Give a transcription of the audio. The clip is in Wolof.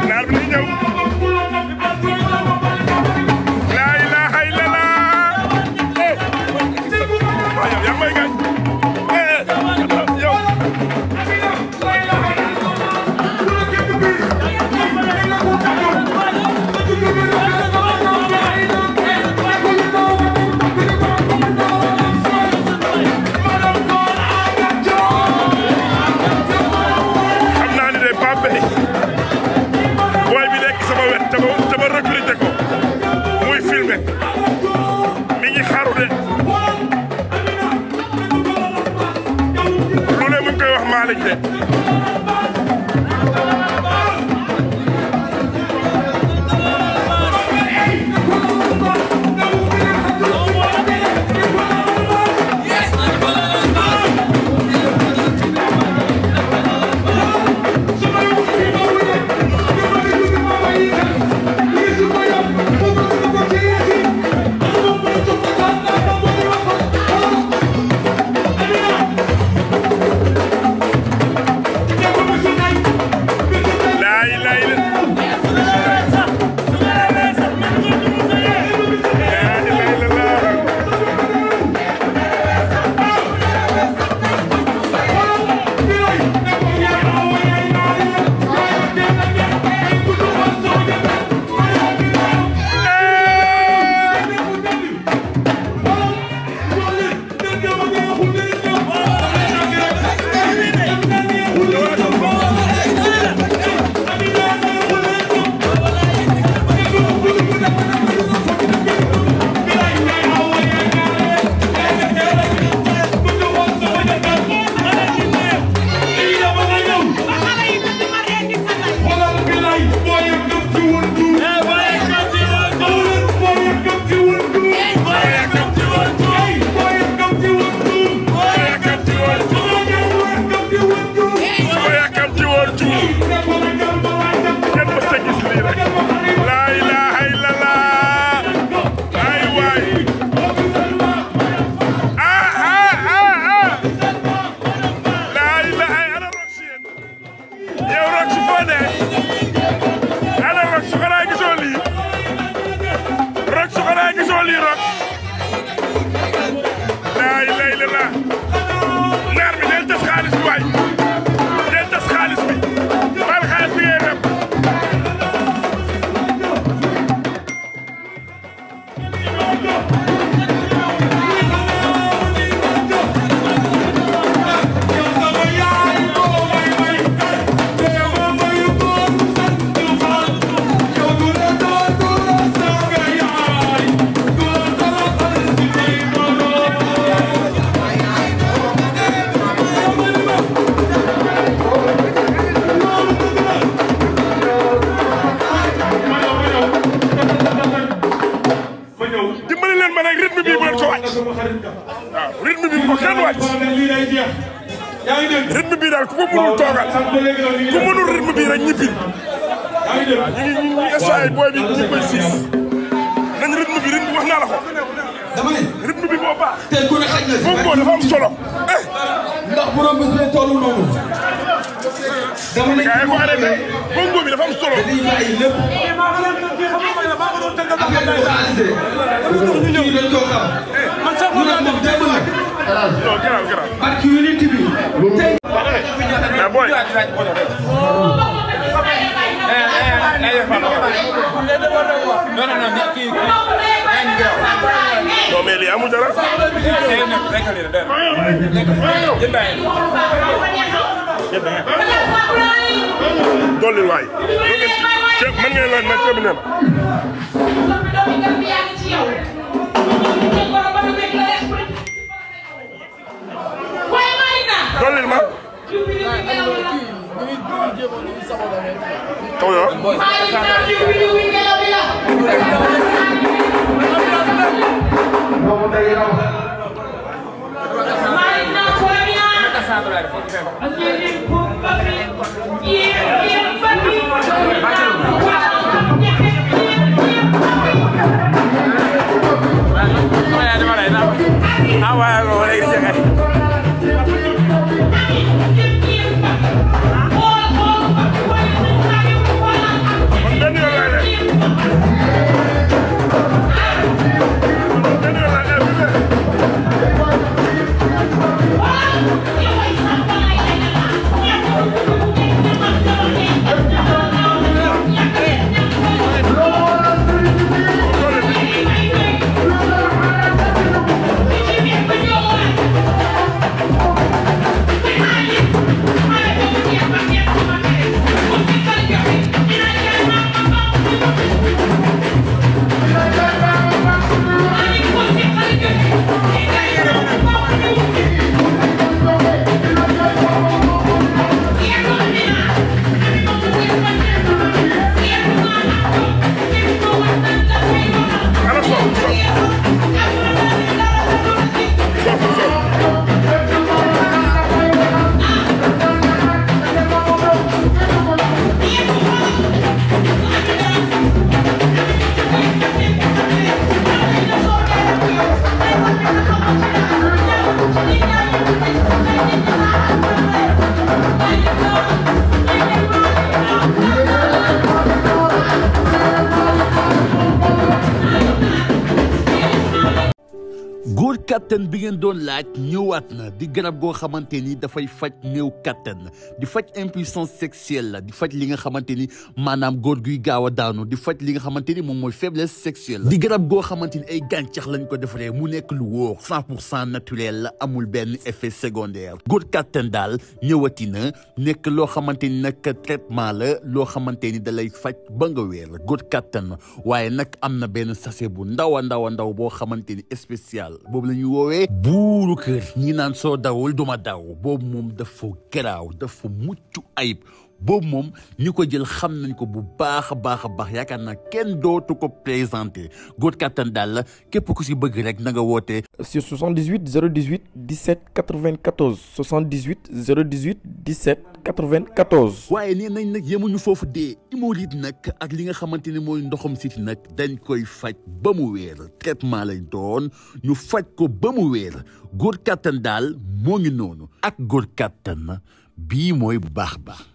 naar bi di ñëw la ilaha illallah waaw yow yaa may gañ yow booy bi nekk sama wet dama recruté ko muy filmé mi ngi xaru de lu ne mu ngi koy wax Malick de naar bi del tas xaalis bi waay del tas xaalis bi baal xaalis bi ngay rem dimbali leen ma nag rythme bi bu leen ko wàcc waaw rythme bi bu ko kenn wàcc rythme bi daal ku ko mënul toogal ku mënul rythme bi rek ñibbi ñu essayé booy bi ñu koy siis nañ rythme bi wax naa la ko dama ne rythme bi moo baax tey ku ne xaj na si bongo dafa am solo ndax borom bés bee tollu noonu dama ne kay ko arrêté bongo bi dafa am solo dañuy bàyyi lépp affaire bi réalisé kii dañ koo xam mu ne moom démb nag non garaaw parce que unit bi tey boy non mais lii amul dara dolli waay man ngeen laaj nag ceeb bi nee na dollil ma taw yo Awal kattan bi ngeen doon laaj ñëwaat na di garab goo xamante ni dafay faj néew kattan di faj impuissance sexuelle la di faj li nga xamante ni maanaam góor guy gaaw a daanu di faj li nga xamante ni moom mooy faiblesse sexuelle la di garab goo xamante ni ay gàncax lañ ko defaree mu nekk lu wóor 100% naturel la amul benn effet secondaire góor kattan daal ñëwati na nekk loo xamante ni nag traitement la loo xamante ni da lay faj ba nga wéer góor kattan waaye nag am na benn sachet bu ndaw a ndaw boo xamante ni spécial boobu la ñuy woowee buuru kër ñi naan soo dawul duma daw boobu moom dafa garaaw dafa mucc ayib boobu moom ñi ko jël xam nañ ko bu baax a baax yaakaar naa kenn dootu ko présenté góor kattan daal la képp ku si bëgg rek na nga woote sur 78 018 17 94 78 018 17 94. waaye nee nañ nag yemuñu foofu dee hémorroïde nag ak li nga xamante ne mooy ndoxam siti nag dañ koy faj ba mu wéer traitement lañ doon ñu faj ko ba mu wéer góor kattan daal moo ngi noonu ak góor kattan bii mooy bu baax